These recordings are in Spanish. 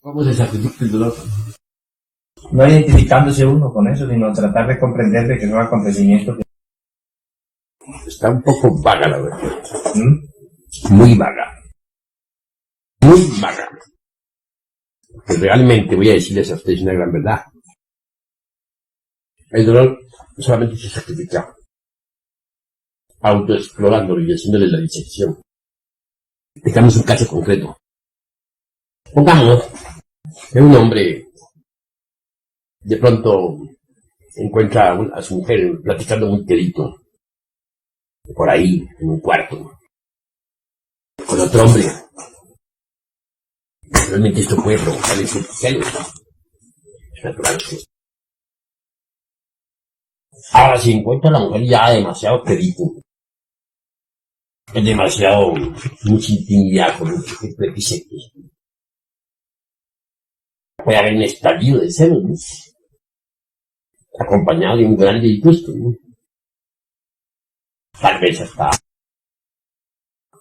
¿Cómo se sacrifica el dolor? No identificándose uno con eso, sino tratar de comprender de que son acontecimientos. Está un poco vaga la verdad. Muy vaga. Muy vaga. Porque realmente voy a decirles a ustedes una gran verdad. El dolor solamente se sacrifica autoexplorándolo y haciéndole la disección. Dejamos un caso concreto. Pongamos que un hombre de pronto encuentra a su mujer platicando muy quedito por ahí en un cuarto con otro hombre. Realmente esto puede provocarle ciertos celos. Es natural. Ahora, si encuentra a la mujer ya demasiado quedito, es demasiado mucha intimidad con un sujeto X, puede haber un estallido de celos, ¿no? Acompañado de un gran disgusto, ¿no? Tal vez hasta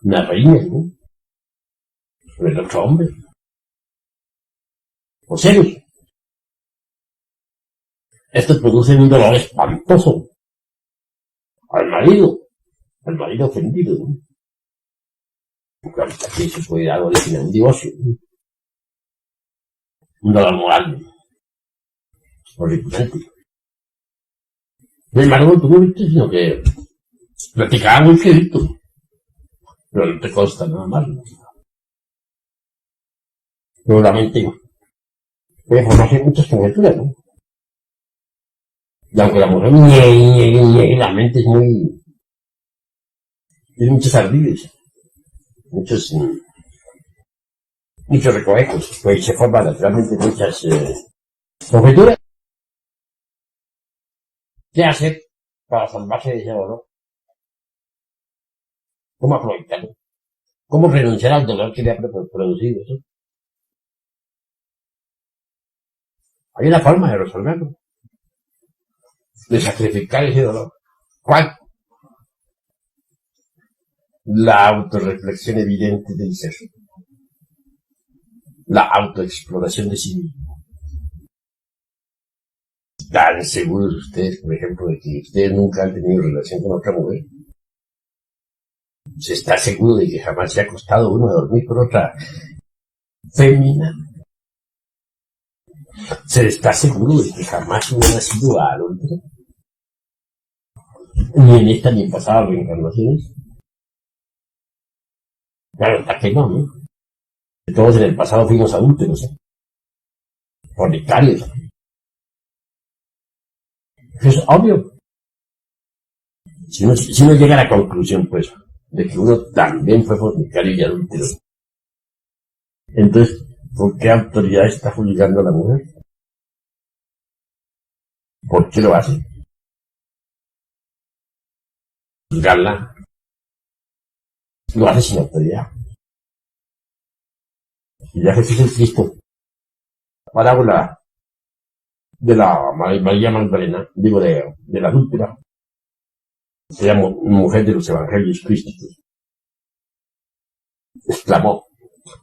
una reina, ¿no? Sobre el otro hombre. O celos. Esto produce un dolor espantoso al marido ofendido, ¿no? Porque ahorita aquí se puede dar origen a un divorcio, ¿no? Un dolor moral, ¿no? Horripilante. Sin embargo, tú no viste, sino que platicaba muy quedito, pero no te consta nada más, ¿no? Seguramente puede formarse muchas conjeturas, ¿no? Y aunque la mujer niegue, la mente es muy... tiene muchos ardides, muchos recovecos, pues se forman naturalmente muchas conjeturas. ¿Qué hacer para salvarse de ese dolor? ¿Cómo aprovecharlo? ¿Cómo renunciar al dolor que le ha producido eso? Hay una forma de resolverlo, de sacrificar ese dolor. ¿Cuál? La autorreflexión evidente del ser. La autoexploración de sí mismo. ¿Están seguros ustedes, por ejemplo, de que ustedes nunca han tenido relación con otra mujer? ¿Se está seguro de que jamás se ha acostado uno a dormir con otra fémina? ¿Se está seguro de que jamás uno ha sido adulto? Ni en esta ni en pasadas reencarnaciones. Claro, está que no, ¿no? Todos en el pasado fuimos adúlteros, ¿eh? Fornicarios. Eso es obvio. Si uno llega a la conclusión, pues, de que uno también fue fornicario y adúltero, entonces, ¿por qué autoridad está juzgando a la mujer? ¿Por qué lo hace? Juzgarla. Lo hace sin autoridad. Y ya Jesús el Cristo, parábola de la María Magdalena, digo de la adúltera, se llama mujer de los evangelios crísticos, exclamó: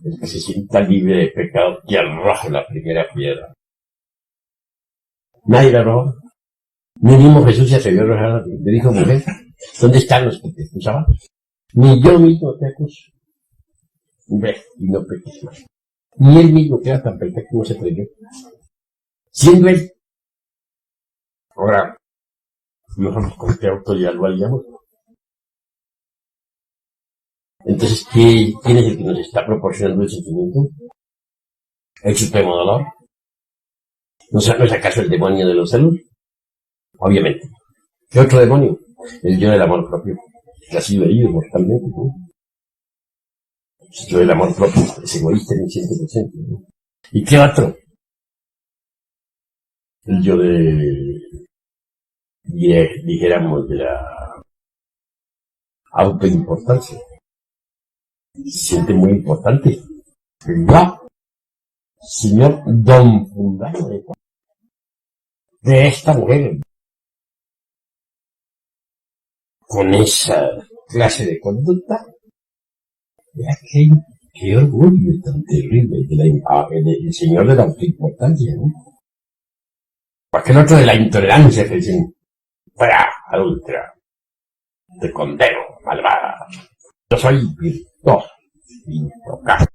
el que se sienta libre de pecado, que arroje la primera piedra. Nadie la arrojó. Ni mismo Jesús se atrevió a arrojar. Le dijo: mujer, ¿dónde están los que te escuchaban? Ni yo mismo te acuso. Ve y no peques más. Ni él mismo, que era tan perfecto, no se atrevió. Siendo él. Ahora, nosotros con qué autoridad lo haríamos. Entonces, ¿quién es el que nos está proporcionando el sentimiento? ¿El supremo dolor? ¿No es acaso el demonio de los celos? Obviamente. ¿Qué otro demonio? El yo del amor propio, que ha sido herido mortalmente, ¿no? El yo del amor propio es egoísta en un 100%, ¿no? ¿Y qué otro? El yo dijéramos, de la autoimportancia. Se siente muy importante. Yo, señor don Fulano de esta mujer, con esa clase de conducta, vea Qué orgullo tan terrible del señor de la autoimportancia, ¿no? Porque el otro de la intolerancia que dicen, fuera, adúltera, te condeno, malvada. Yo soy virtuoso, intocable.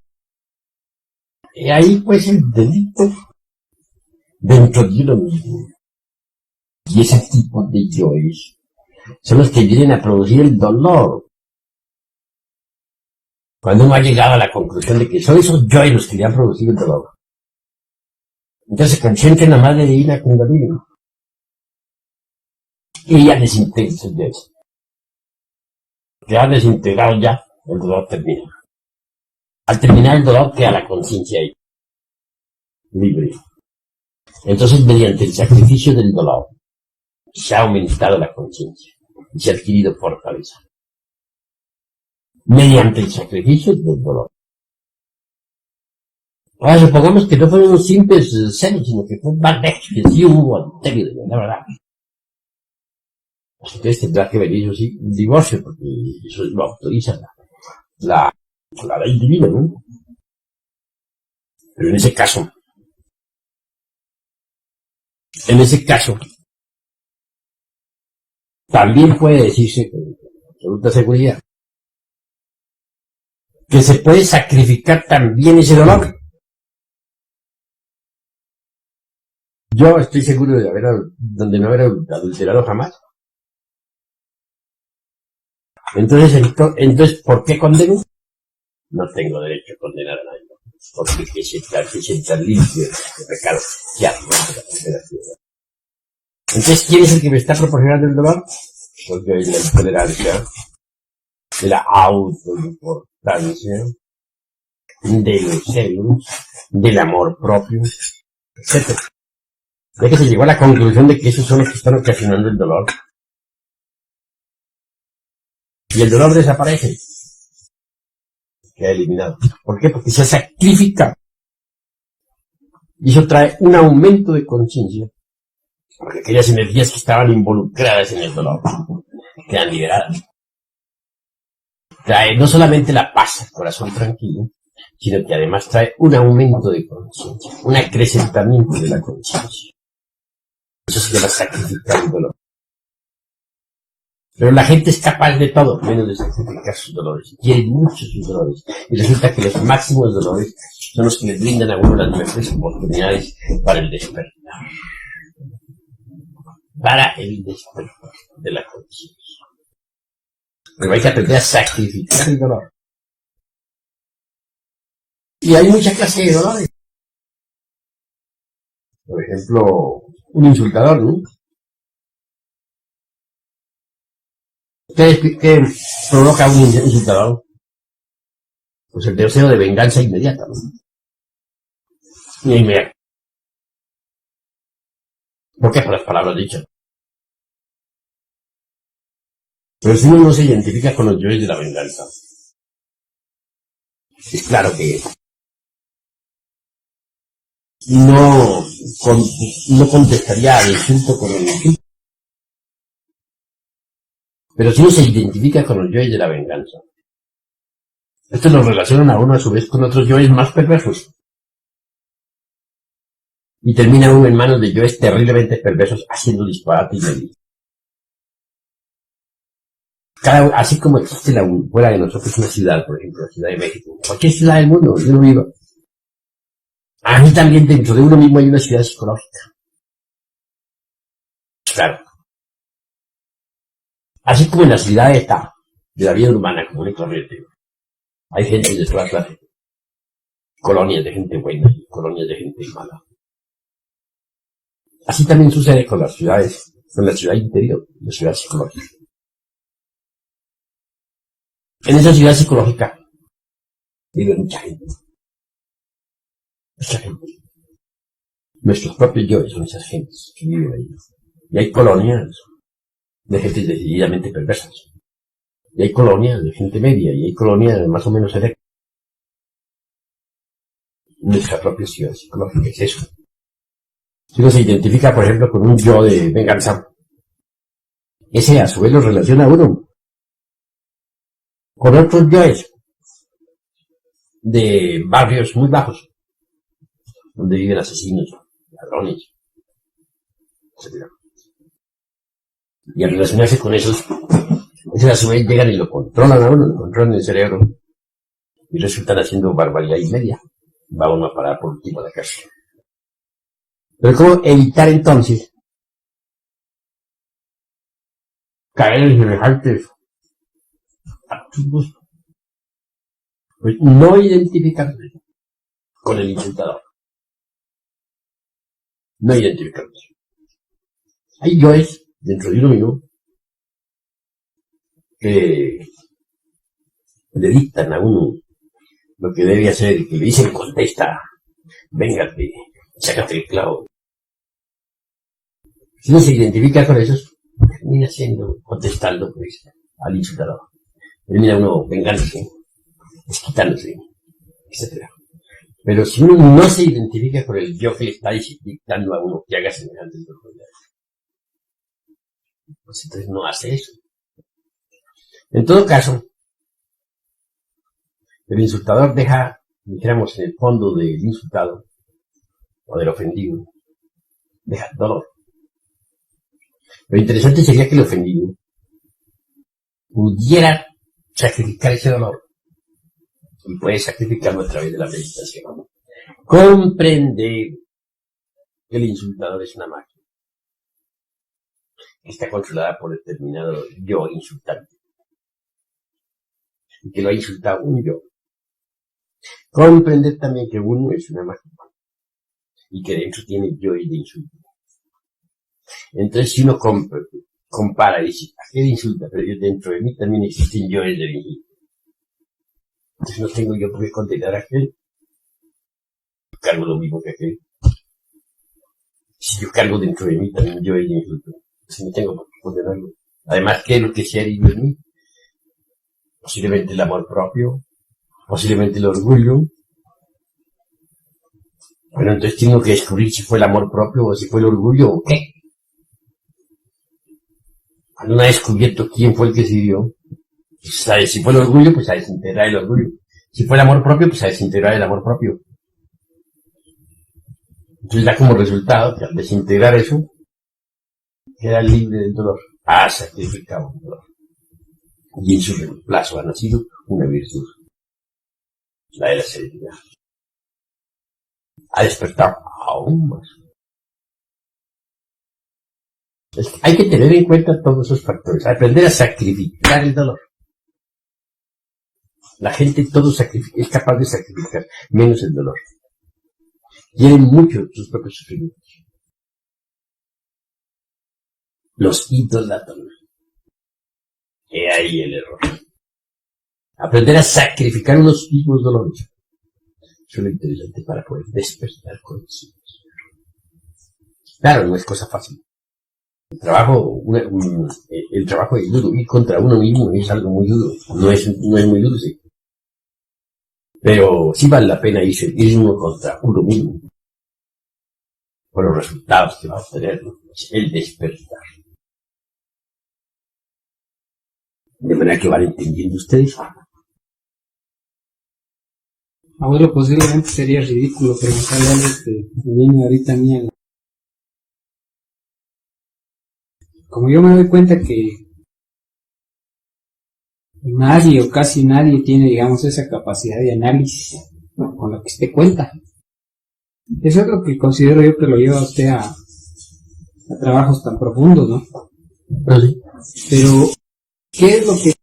Y ahí pues el delito dentro de uno mismo. Y ese tipo de yoes son los que vienen a producir el dolor. Cuando uno ha llegado a la conclusión de que son esos yoes los que le han producido el dolor. Entonces se concentra en la madre divina Kundalini. Y ella desintegra esos yoes. Que ha desintegrado ya, el dolor termina. Al terminar el dolor queda la conciencia ahí, libre. Entonces, mediante el sacrificio del dolor, se ha aumentado la conciencia y se ha adquirido fortaleza. Mediante el sacrificio del dolor. Ahora, supongamos que no fueron simples celos, sino que fue más de que sí hubo anterior, la verdad. Entonces tendrá que venir, eso sí, un divorcio, porque eso lo autoriza la ley divina, ¿no? Pero en ese caso, también puede decirse con absoluta seguridad que se puede sacrificar también ese dolor. Yo estoy seguro de no haber adulterado jamás. Entonces, ¿por qué condeno? No tengo derecho a condenar a nadie, porque que se tan limpio de pecado que hace la primera ciudad. Entonces, ¿quién es el que me está proporcionando el dolor? Porque hay la intolerancia, de la autoimportancia, de los celos, del amor propio, etc. Ya que se llegó a la conclusión de que esos son los que están ocasionando el dolor. Y el dolor desaparece. Queda eliminado. ¿Por qué? Porque se sacrifica. Y eso trae un aumento de conciencia. Porque aquellas energías que estaban involucradas en el dolor quedan liberadas. Trae no solamente la paz al corazón tranquilo, sino que además trae un aumento de conciencia, un acrecentamiento de la conciencia. Eso se llama sacrificar el dolor. Pero la gente es capaz de todo, menos de sacrificar sus dolores. Quieren mucho sus dolores. Y resulta que los máximos dolores son los que les brindan a uno las mejores oportunidades para el despertar. Para el despertar de la conciencia. Pero hay que aprender a sacrificar el dolor. Y hay mucha clase de dolores. Por ejemplo, un insultador, ¿no? ¿Qué provoca un insultador? Pues el deseo de venganza inmediata, ¿no? Inmediata. ¿Por qué? Por las palabras dichas. Pero si uno no se identifica con los yoes de la venganza, es claro que no contestaría al insulto con el insulto. Pero si uno se identifica con los yoes de la venganza, estos nos relacionan a uno a su vez con otros yoes más perversos. Y termina uno en manos de yoes terriblemente perversos haciendo disparate y medio. Así como existe fuera de nosotros una ciudad, por ejemplo, la Ciudad de México, cualquier ciudad del mundo, yo no vivo. A mí también dentro de uno mismo hay una ciudad psicológica. Claro. Así como en la ciudad está, de la vida urbana común y corriente, hay gente de toda clase. Colonias de gente buena y colonias de gente mala. Así también sucede con las ciudades, con la ciudad interior, la ciudad psicológica. En esa ciudad psicológica vive mucha gente. Mucha gente. Nuestros propios yoes son esas gentes que viven ahí. Y hay colonias de gente decididamente perversas. Y hay colonias de gente media, y hay colonias más o menos electas. Nuestra propia ciudad psicológica es eso. Si uno se identifica, por ejemplo, con un yo de venganza, ese a su vez lo relaciona a uno con otros yoes de barrios muy bajos, donde viven asesinos, ladrones, etc. Y al relacionarse con esos a su vez llegan y lo controlan a uno, lo controlan el cerebro, y resultan haciendo barbaridad y media. Va uno a parar por último a la cárcel. Pero ¿cómo evitar entonces caer en semejantes absurdos? Pues no identificarse con el insultador. No identificarse. Hay yoes dentro de uno mismo que le dictan a uno lo que debe hacer, que le dicen contesta, véngate, sácate el clavo. Si uno se identifica con esos, termina contestando pues, al insultador. Termina uno vengándose, desquitándose, etc. Pero si uno no se identifica con el yo que le está dictando a uno que haga semejantes barbaridades, pues entonces no hace eso. En todo caso, el insultador deja, dijéramos, en el fondo del insultado o del ofendido, deja dolor. Lo interesante sería que el ofendido pudiera sacrificar ese dolor y puede sacrificarlo a través de la meditación. Comprender que el insultador es una máquina que está controlada por determinado yo insultante y que lo ha insultado un yo. Comprender también que uno es una máquina y que dentro tiene yo y de insulto. Entonces, si uno compara y dice, aquel insulta, pero yo dentro de mí también existen yoes de insulto. Entonces no tengo yo por qué condenar a aquel. Yo cargo lo mismo que aquel. Si yo cargo dentro de mí también yoes de insulto, entonces no tengo por qué condenarlo. Además, ¿qué es lo que se ha herido en mí? Posiblemente el amor propio, posiblemente el orgullo. Bueno, entonces tengo que descubrir si fue el amor propio o si fue el orgullo o qué. Cuando uno ha descubierto quién fue el que se dio, pues, si fue el orgullo, pues a desintegrar el orgullo. Si fue el amor propio, pues a desintegrar el amor propio. Entonces da como resultado que al desintegrar eso, queda libre del dolor. Ha sacrificado el dolor. Y en su reemplazo ha nacido una virtud, la de la serenidad. Ha despertado aún más. Hay que tener en cuenta todos esos factores, aprender a sacrificar el dolor. La gente es capaz de sacrificar, menos el dolor. Quieren mucho sus propios sufrimientos. Los idolatran. He ahí el error. Aprender a sacrificar unos mismos dolores. Eso es lo interesante para poder despertar conciencia. Claro, no es cosa fácil. El trabajo es duro. Ir contra uno mismo es algo muy duro. No es muy dulce. Pero sí vale la pena ir uno contra uno mismo. Por los resultados que va a obtener, ¿no? El despertar. De manera que van entendiendo ustedes. Abuelo, posiblemente sería ridículo preguntarle algo que me viene ahorita a mí. Como yo me doy cuenta que nadie o casi nadie tiene, digamos, esa capacidad de análisis, ¿no?, con la que usted cuenta. Eso es lo que considero yo que lo lleva a usted a trabajos tan profundos, ¿no? Pero, ¿qué es lo que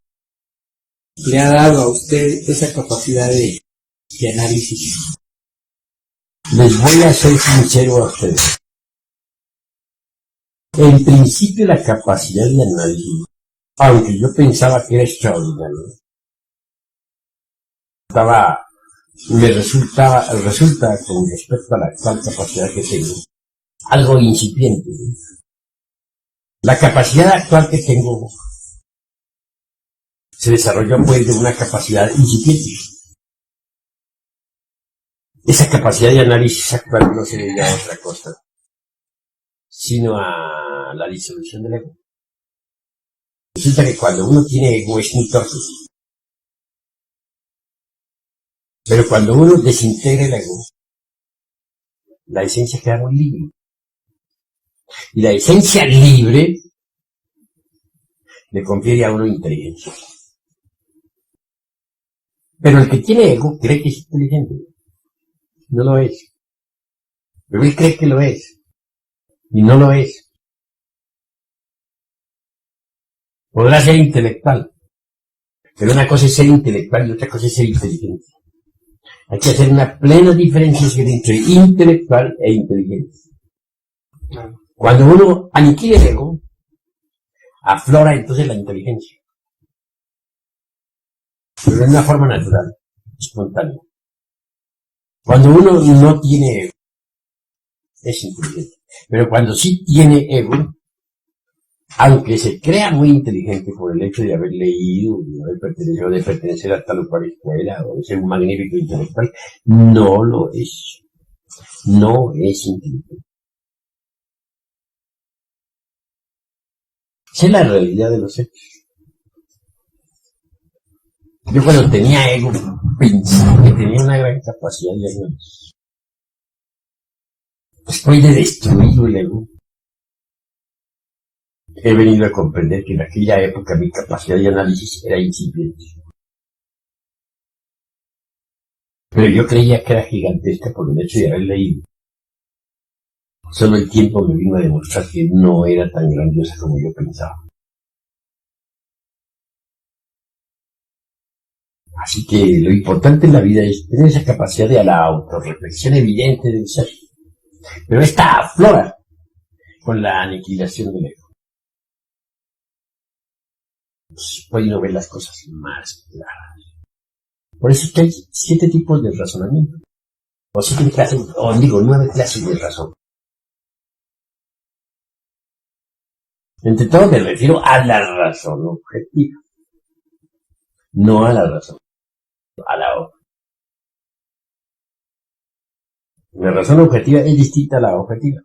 le ha dado a usted esa capacidad de análisis? Les voy a ser sincero a ustedes. En principio la capacidad de análisis, aunque yo pensaba que era extraordinario, resulta con respecto a la actual capacidad que tengo, algo incipiente. La capacidad actual que tengo se desarrolló pues de una capacidad incipiente. Esa capacidad de análisis actual no se debe a otra cosa, sino a la disolución del ego. Resulta que cuando uno tiene ego es muy torpe. Pero cuando uno desintegra el ego, la esencia queda muy libre. Y la esencia libre le confiere a uno inteligencia. Pero el que tiene ego cree que es inteligente. No lo es. Pero él cree que lo es. Y no lo es. Podrá ser intelectual. Pero una cosa es ser intelectual y otra cosa es ser inteligente. Hay que hacer una plena diferenciación entre intelectual e inteligente. Cuando uno aniquila el ego, aflora entonces la inteligencia. Pero de una forma natural, espontánea. Cuando uno no tiene ego, es inteligente. Pero cuando sí tiene ego, aunque se crea muy inteligente por el hecho de haber leído, de pertenecer a tal o cual escuela, o de ser un magnífico intelectual, no lo es. No es inteligente. Esa es la realidad de los hechos. Yo cuando tenía ego, pensaba que tenía una gran capacidad de análisis. Después de destruir el ego, he venido a comprender que en aquella época mi capacidad de análisis era incipiente. Pero yo creía que era gigantesca por el hecho de haber leído. Solo el tiempo me vino a demostrar que no era tan grandiosa como yo pensaba. Así que lo importante en la vida es tener esa capacidad de la autorreflexión evidente del ser. Pero esta aflora con la aniquilación del ego. Puede uno ver las cosas más claras. Por eso es que hay 7 tipos de razonamiento. O 7 clases, o digo 9 clases de razón. Entre todo me refiero a la razón objetiva. No a la razón. A la otra. La razón objetiva es distinta a la objetiva.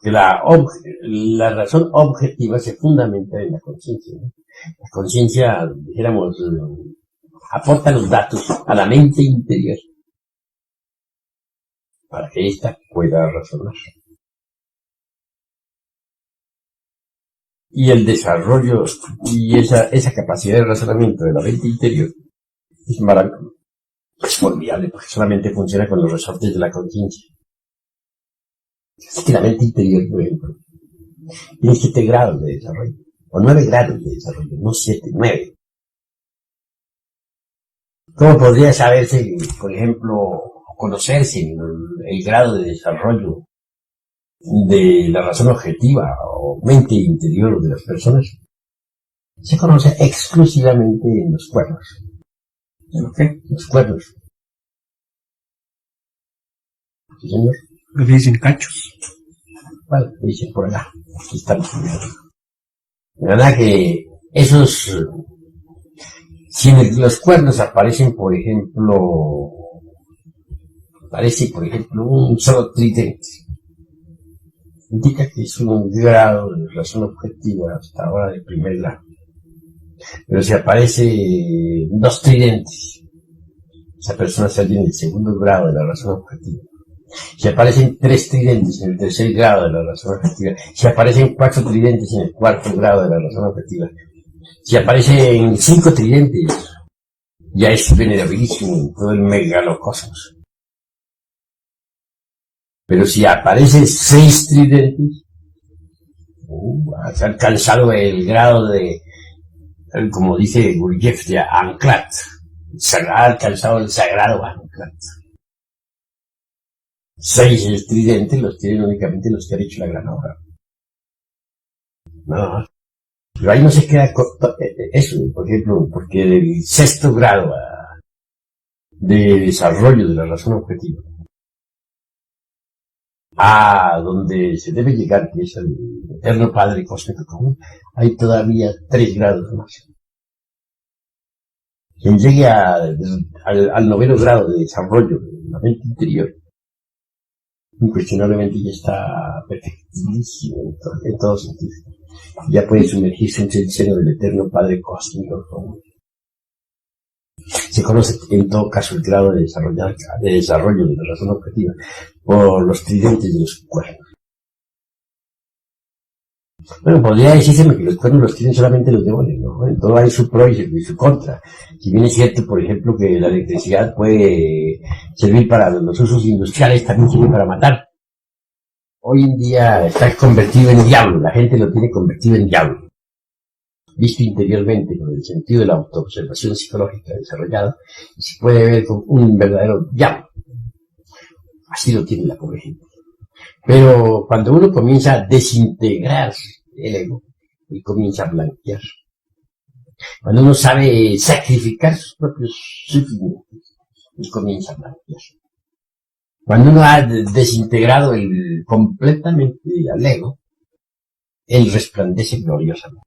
Que la razón objetiva se fundamenta en la conciencia, ¿no? La conciencia, dijéramos, aporta los datos a la mente interior para que ésta pueda razonar. Y el desarrollo y esa capacidad de razonamiento de la mente interior es maravilloso. Es formidable porque solamente funciona con los resortes de la conciencia. Es que la mente interior, por ejemplo, tiene 7 grados de desarrollo, o 9 grados de desarrollo, no 7, 9. ¿Cómo podría saberse, por ejemplo, conocerse el grado de desarrollo de la razón objetiva o mente interior de las personas? Se conoce exclusivamente en los cuernos. ¿En qué? Los cuernos. ¿Sí, señor? Le dicen cachos. Vale, dicen por acá. Aquí estamos. La verdad que esos, si en los cuernos aparecen, por ejemplo, un solo tridente, indica que es un grado de razón objetiva hasta ahora de primer grado. Pero si aparece 2 tridentes, esa persona se alguien del segundo grado de la razón objetiva. Si aparecen 3 tridentes en el tercer grado de la razón objetiva, si aparecen 4 tridentes en el cuarto grado de la razón objetiva, si aparecen 5 tridentes, ya es venerabilísimo en todo el megalocosmos. Pero si aparecen 6 tridentes, has alcanzado el grado de, como dice Gurdjieff, de Anklat. Ha alcanzado el sagrado Anklat. 6 estridentes los tienen únicamente los que han hecho la gran obra. Nada más. Pero ahí no se queda eso, por ejemplo, porque del 6º grado de desarrollo de la razón objetiva a donde se debe llegar, que es el eterno Padre Cósmico Común, hay todavía 3 grados más. Quien llegue al 9º grado de desarrollo de la mente interior, incuestionablemente ya está perfectísimo en todo sentido. Ya puede sumergirse en el seno del eterno Padre Cósmico Común. Se conoce en todo caso el grado de desarrollo de la razón objetiva por los tridentes de los cuernos. Bueno, podría decirse que los cuernos los tienen solamente los demonios, ¿no? En todo hay su pro y su contra. Si bien es cierto, por ejemplo, que la electricidad puede servir para los usos industriales, también sirve para matar. Hoy en día está convertido en diablo, la gente lo tiene convertido en diablo. Visto interiormente con el sentido de la autoobservación psicológica desarrollada, se puede ver como un verdadero diablo. Así lo tiene la pobre gente. Pero cuando uno comienza a desintegrar el ego, y comienza a blanquear. Cuando uno sabe sacrificar sus propios sufrimientos, y comienza a blanquear. Cuando uno ha desintegrado completamente al ego, él resplandece gloriosamente.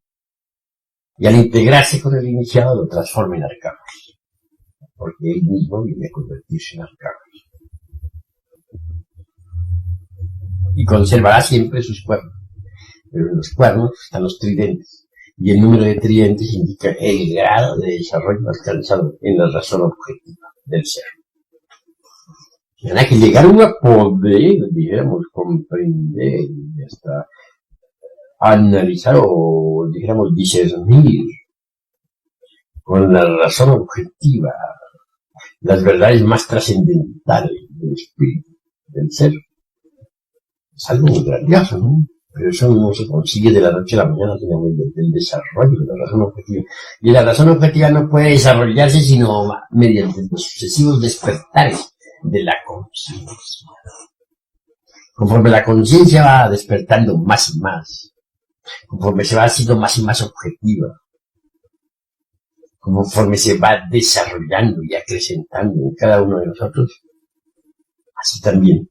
Y al integrarse con el iniciado lo transforma en arcángel, porque él mismo viene a convertirse en arcángel. Y conservará siempre sus cuernos. Pero en los cuernos están los tridentes, y el número de tridentes indica el grado de desarrollo alcanzado en la razón objetiva del ser. Tendrá que llegar uno a poder, dijéramos, comprender y hasta analizar o, dijéramos, discernir con la razón objetiva las verdades más trascendentales del espíritu, del ser. Es algo muy grandioso, ¿no? Pero eso no se consigue de la noche a la mañana, sino del desarrollo de la razón objetiva. Y la razón objetiva no puede desarrollarse sino mediante los sucesivos despertares de la conciencia. Conforme la conciencia va despertando más y más, conforme se va haciendo más y más objetiva, conforme se va desarrollando y acrecentando en cada uno de nosotros, así también,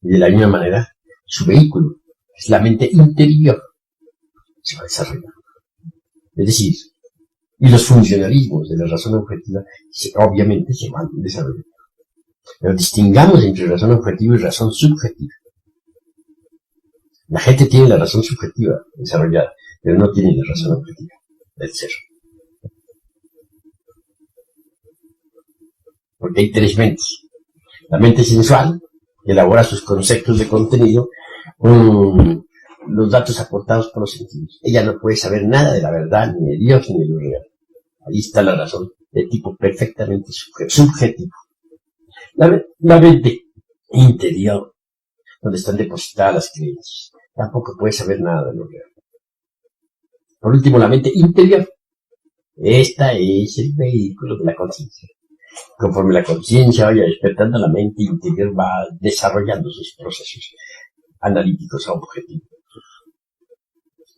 y de la misma manera, su vehículo, es la mente interior, se va desarrollando. Es decir, y los funcionalismos de la razón objetiva obviamente se van desarrollando. Pero distingamos entre razón objetiva y razón subjetiva. La gente tiene la razón subjetiva desarrollada, pero no tiene la razón objetiva del ser. Porque hay tres mentes. La mente sensual, que elabora sus conceptos de contenido con los datos aportados por los sentidos. Ella no puede saber nada de la verdad, ni de Dios, ni de lo real. Ahí está la razón, de tipo perfectamente subjetivo. La mente interior, donde están depositadas las creencias, tampoco puede saber nada de lo real. Por último, la mente interior. Esta es el vehículo de la conciencia. Conforme la conciencia vaya despertando, la mente interior va desarrollando sus procesos analíticos objetivos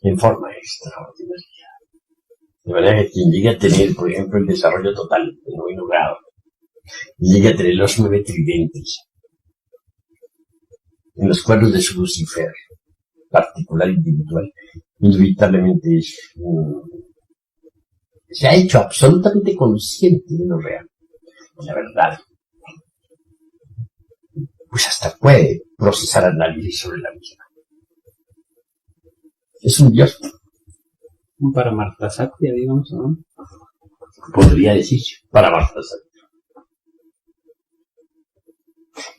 en forma extraordinaria. De manera que quien llegue a tener, por ejemplo, el desarrollo total del noveno grado, y llegue a tener los 9 tridentes en los cuernos de su Lucifer, particular individual, inevitablemente se ha hecho absolutamente consciente de lo real, de la verdad. Pues hasta puede procesar análisis sobre la misma. Es un dios. Un Paramartasatya, digamos, ¿no? Podría decirse, Paramartasatya.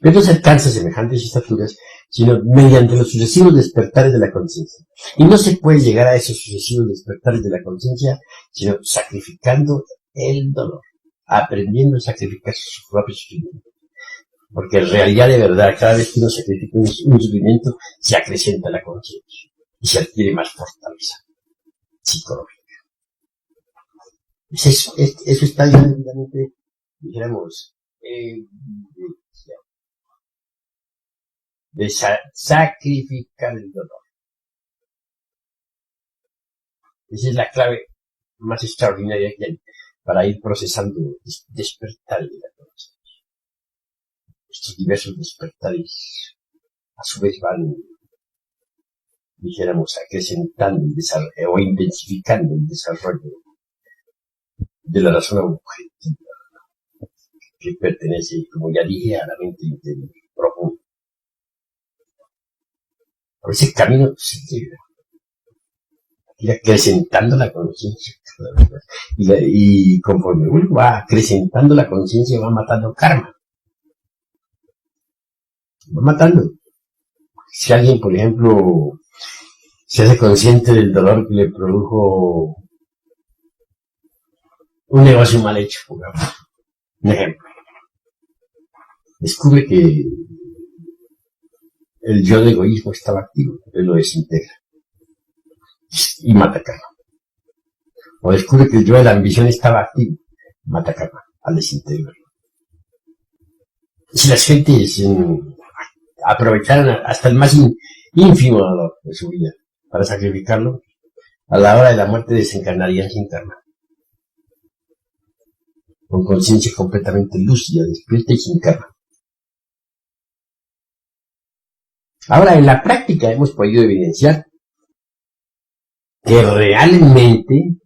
Pero no se alcanza semejantes estaturas, sino mediante los sucesivos despertares de la conciencia. Y no se puede llegar a esos sucesivos despertares de la conciencia, sino sacrificando el dolor, aprendiendo a sacrificar sus propios sufrimientos. Porque en realidad de verdad, cada vez que uno sacrifica un sufrimiento, se acrecenta la conciencia y se adquiere más fortaleza psicológica. Eso está ya evidentemente, dijéramos, de sacrificar el dolor. Esa es la clave más extraordinaria que hay para ir procesando despertares de la conciencia. Estos diversos despertares a su vez van, dijéramos, acrecentando o intensificando el desarrollo de la razón objetiva que pertenece, como ya dije, a la mente interior profunda. Por ese camino se llega ir acrecentando la conciencia. Y conforme uno va acrecentando la conciencia, va matando karma. Va matando. Si alguien, por ejemplo, se hace consciente del dolor que le produjo un negocio mal hecho, pongamos, un ejemplo, descubre que el yo de egoísmo estaba activo, entonces lo desintegra y mata karma. O descubre que el yo de la ambición estaba activo, mata karma al desintegrarlo. Si las gentes aprovecharan hasta el más ínfimo dolor de su vida para sacrificarlo, a la hora de la muerte desencarnarían sin karma, con conciencia completamente lúcida, despierta y sin karma. Ahora, en la práctica hemos podido evidenciar que realmente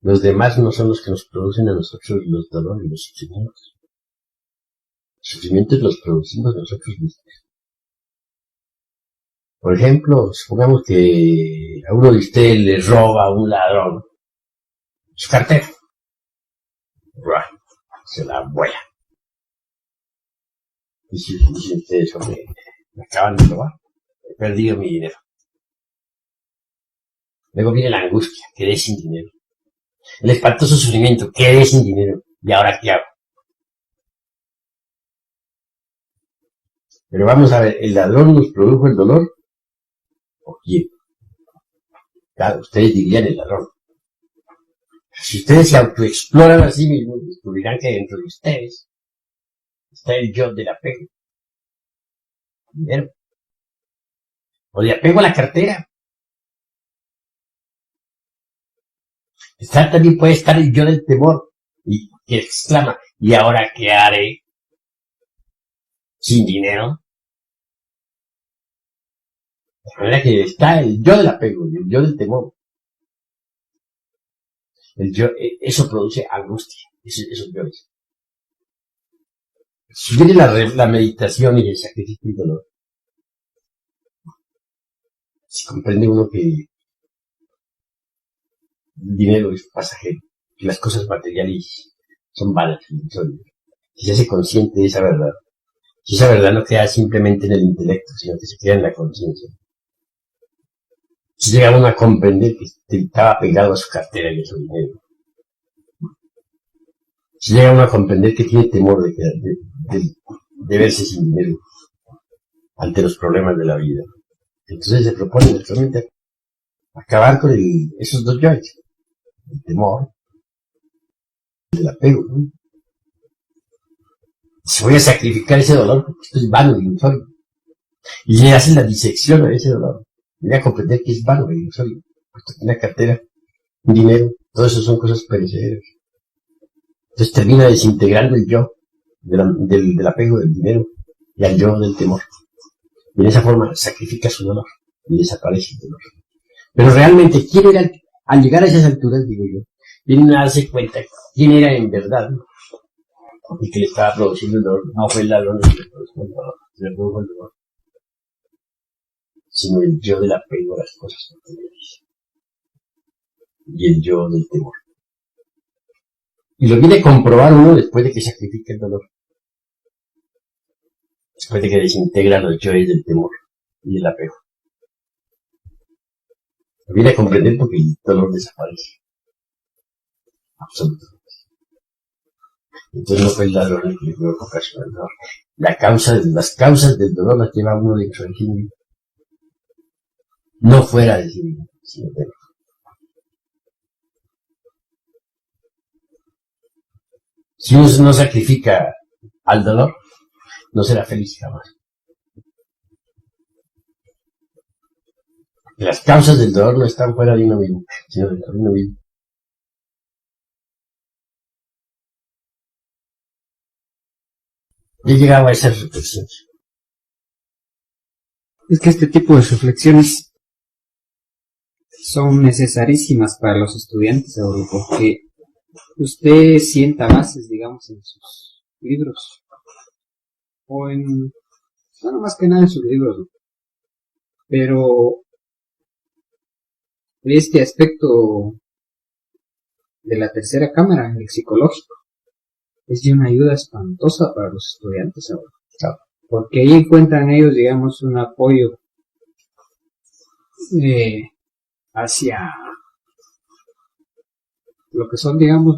los demás no son los que nos producen a nosotros los dolores y los sufrimientos. Los sufrimientos los producimos nosotros mismos. Por ejemplo, supongamos que a uno de ustedes le roba a un ladrón su cartera. Se la vuela. Dice ustedes, hombre, me acaban de robar, he perdido mi dinero. Luego viene la angustia, quedé sin dinero. El espantoso sufrimiento, quedé sin dinero. ¿Y ahora qué hago? Pero vamos a ver, ¿el ladrón nos produjo el dolor? ¿O quién? Claro, ustedes dirían el ladrón. Si ustedes se autoexploran a sí mismos, descubrirán que dentro de ustedes está el yo del apego. Dinero. O de apego a la cartera. También puede estar el yo del temor, y que exclama, ¿y ahora qué haré? ¿Sin dinero? De manera que está el yo del apego, el yo del temor. El yo, eso produce angustia, esos yoes. Si viene la meditación y el sacrificio y el dolor, si comprende uno que el dinero es pasajero, que las cosas materiales son vanas, si se hace consciente de esa verdad, si esa verdad no queda simplemente en el intelecto, sino que se queda en la conciencia, si llega uno a comprender que estaba pegado a su cartera y a su dinero, si llega uno a comprender que tiene temor de verse sin dinero ante los problemas de la vida, entonces se propone naturalmente acabar con esos dos yoes, el temor, el apego, ¿no? Si voy a sacrificar ese dolor, porque esto es vano y ilusorio, y le hacen la disección a ese dolor, voy a comprender que es vano y ilusorio, porque una cartera, un dinero, todo eso son cosas perecederas. Entonces termina desintegrando el yo del apego del dinero y al yo del temor. Y de esa forma sacrifica su dolor y desaparece el dolor. Pero realmente, ¿quién era al llegar a esas alturas, digo yo, vienen a darse cuenta quién era en verdad, ¿no? Y que le estaba produciendo el dolor? No fue el ladrón el que le produjo el dolor, sino el yo del apego a las cosas materiales y el yo del temor. Y lo viene a comprobar uno después de que sacrifica el dolor, después de que desintegra los yoes del temor y del apego. Lo viene a comprender porque el dolor desaparece. Absolutamente. Entonces no fue el ladrón el que le dio ocasión al dolor. Las causas del dolor las lleva uno dentro de sí mismo. No fuera de sí mismo, sino dentro. Si uno no sacrifica al dolor, no será feliz jamás. Las causas del dolor no están fuera de uno mismo, sino dentro de uno mismo. He llegado a esas reflexiones. Es que este tipo de reflexiones son necesarísimas para los estudiantes, porque usted sienta bases, digamos, en sus libros, o en, bueno, más que nada en sus libros, ¿no? Pero este aspecto de la tercera cámara, el psicológico, es de una ayuda espantosa para los estudiantes ahora. Claro. Porque ahí encuentran ellos, digamos, un apoyo hacia lo que son, digamos,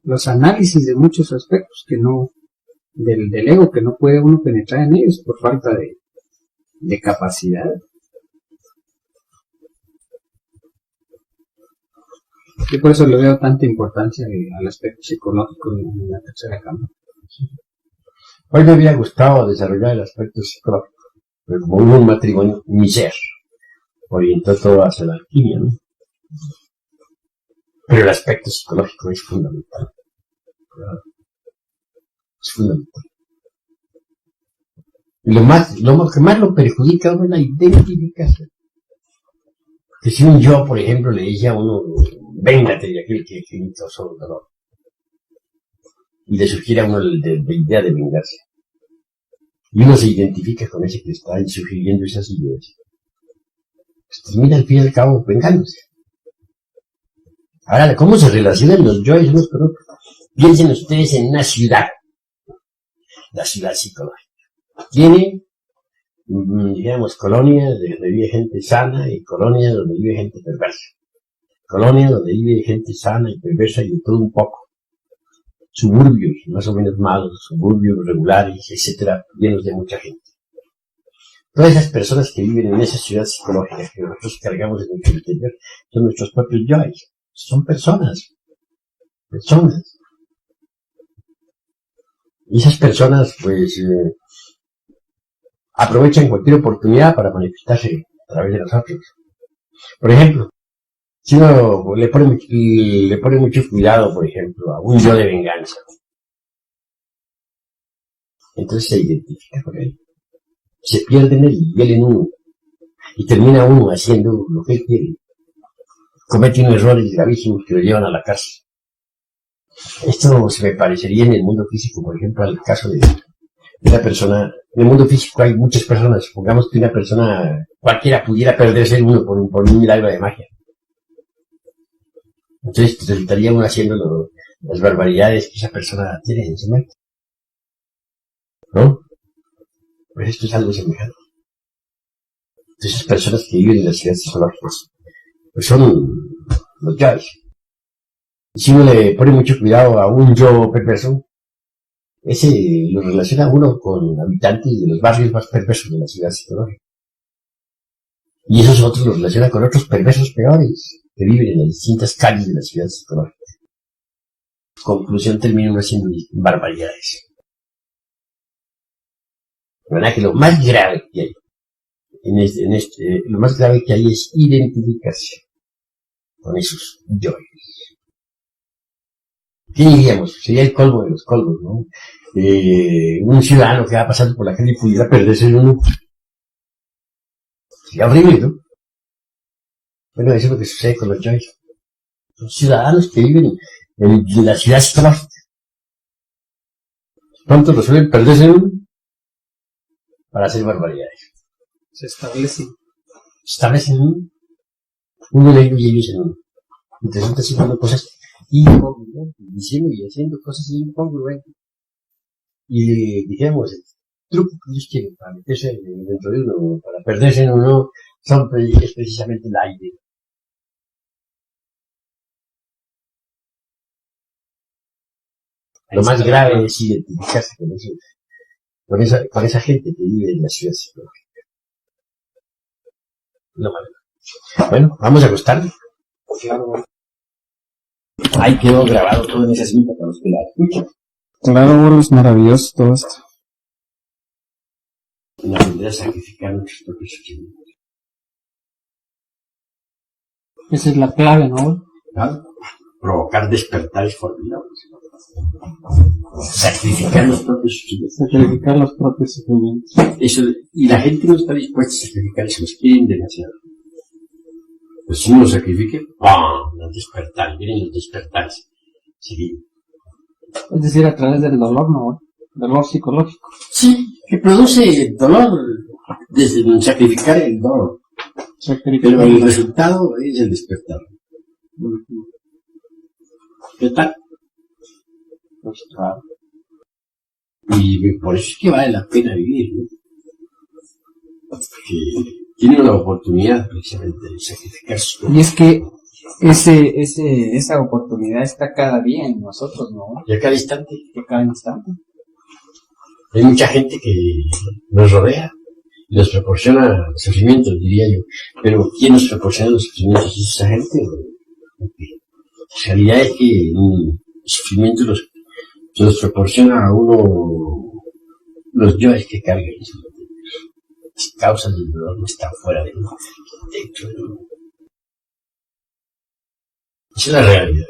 los análisis de muchos aspectos que no, del ego, que no puede uno penetrar en ellos por falta de capacidad. Yo por eso le veo tanta importancia al aspecto psicológico en la tercera cámara. Hoy me había gustado desarrollar el aspecto psicológico, pero como hubo un matrimonio, mi ser orientó todo hacia la alquimia, ¿no? Pero el aspecto psicológico es fundamental. ¿Verdad? Es fundamental. Y lo que más lo perjudica a uno es la identificación. Que si un yo, por ejemplo, le dice a uno, véngate de aquel que me causó dolor, y le sugiere a uno la idea de vengarse, y uno se identifica con ese que está ahí sugiriendo esas ideas, pues termina al fin y al cabo vengándose. Ahora, ¿cómo se relacionan los yoes unos con otros? Piensen ustedes en una ciudad, la ciudad psicológica. Tiene, digamos, colonias donde vive gente sana y colonias donde vive gente perversa. Colonias donde vive gente sana y perversa y de todo un poco. Suburbios más o menos malos, suburbios regulares, etcétera, llenos de mucha gente. Todas esas personas que viven en esa ciudad psicológica que nosotros cargamos en nuestro interior son nuestros propios yoes. Son personas. Y esas personas, pues, aprovechan cualquier oportunidad para manifestarse a través de nosotros. Por ejemplo, si uno le pone mucho cuidado, por ejemplo, a un yo de venganza, entonces se identifica con él. Se pierde en él y él en uno. Y termina uno haciendo lo que él quiere. Comete unos errores gravísimos que lo llevan a la cárcel. Esto se me parecería en el mundo físico, por ejemplo, al caso de una persona. En el mundo físico hay muchas personas. Supongamos que una persona cualquiera pudiera perderse uno por un milagro de magia. Entonces resultaría uno haciendo las barbaridades que esa persona tiene en su mente. ¿No? Pues esto es algo semejante. Entonces esas personas que viven en las ciudades psicológicas, pues son los yoes. Y si uno le pone mucho cuidado a un yo perverso, ese lo relaciona uno con habitantes de los barrios más perversos de la ciudad psicológica. Y esos otros los relaciona con otros perversos peores que viven en las distintas calles de la ciudad psicológica. Conclusión, termina uno haciendo barbaridades. La verdad que lo más grave que hay lo más grave que hay es identificarse con esos yoes. ¿Qué diríamos? Sería el colmo de los colmos, ¿no? Un ciudadano que va pasando por la calle y pudiera perderse en uno. Sería horrible, ¿no? Bueno, eso es lo que sucede con los yoes. Son ciudadanos que viven en la ciudad psicológica. Pronto resuelven perderse en uno para hacer barbaridades. Se establecen uno de ellos y ellos en uno. Y resulta haciendo cosas incongruentes, diciendo y haciendo cosas incongruentes. Y dijéramos, el truco que ellos quieren para meterse dentro de uno, para perderse en uno, es precisamente el aire. Lo más grave es identificarse con esa gente que vive en la ciudad psicológica. Lo malo. Bueno, vamos a acostarnos. Claro. Ahí quedó grabado todo en esa cinta para los que la escuchan. Claro, es maravilloso todo esto. Y aprender a sacrificar nuestros propios sentimientos. Esa es la clave, ¿no? ¿Claro? Provocar despertares formidables. Sacrificar los propios sentimientos. Sacrificar los propios sentimientos. Eso, y la gente no está dispuesta a sacrificar eso, los quieren demasiado. Pues si uno lo sacrifique, ¡pam! Los despertares, miren los despertares. Seguido. Es decir, a través del dolor, ¿no? Dolor psicológico. Sí, que produce dolor desde sacrificar el dolor. Pero el resultado es el despertar. ¿Qué tal? Pues, claro. Y por eso es que vale la pena vivir, ¿no? Porque tiene una oportunidad precisamente de sacrificarse. Y es que esa oportunidad está cada día en nosotros, ¿no? Y a cada instante Que cada instante. hay mucha gente que nos rodea y nos proporciona sufrimientos, diría yo. Pero ¿quién nos proporciona los sufrimientos? ¿Es esa gente? La realidad es que el sufrimiento los proporciona a uno los yoes que cargan. Las causas del dolor no están fuera de uno, dentro de uno. Esa es la realidad.